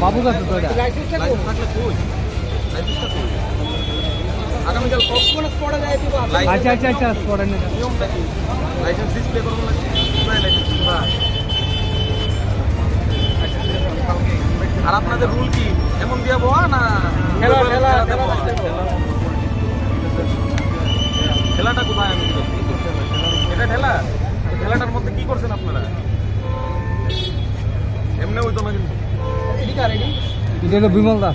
বাবু কাছে তো আগামীকাল কখন পড়া যায় তো আচ্ছা আচ্ছা আচ্ছা পড়েন না নিয়মটা কি লাইসেন্স ডিসপ্লে করব না লাইসেন্স না আর আপনাদের রুল কি এমন দিয়া বয়া না ঠেলাটা কোথায় আমি এটা ঠেলাটার মধ্যে কি করছেন আপনারা এমনি হইতো না কিন্তু এটা তো বিমল দা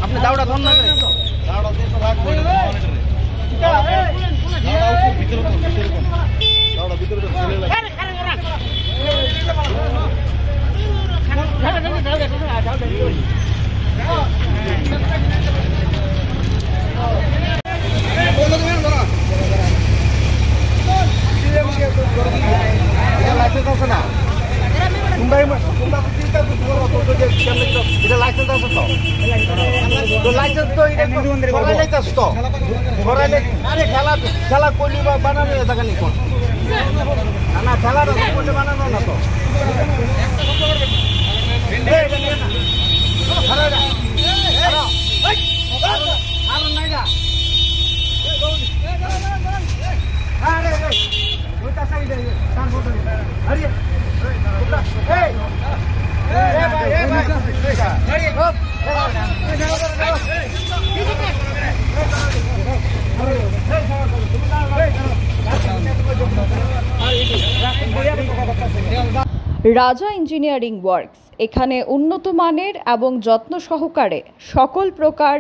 আপনি দাওড়া ধর না করে লাইসেন্স আছে তো লাইসেন্স তো আরে খেলা করলি বা বানানো জায়গা নেই কোন না খেলা করলে বানানো না তো রাজা ইঞ্জিনিয়ারিং ওয়ার্কস এখানে উন্নত মানের এবং যত্ন সহকারে সকল প্রকার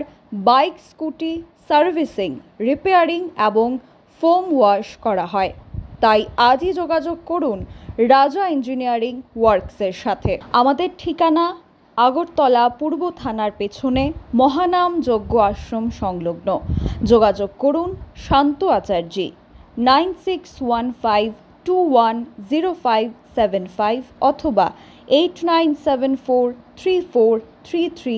বাইক স্কুটি সার্ভিসিং রিপেয়ারিং এবং ফোম ওয়াশ করা হয়। তাই আজই যোগাযোগ করুন রাজা ইঞ্জিনিয়ারিং ওয়ার্কসের সাথে। আমাদের ঠিকানা আগরতলা পূর্ব থানার পেছনে মহানাম যজ্ঞ আশ্রম সংলগ্ন। যোগাযোগ করুন শান্ত আচার্যি 9615210575 অথবা 89743433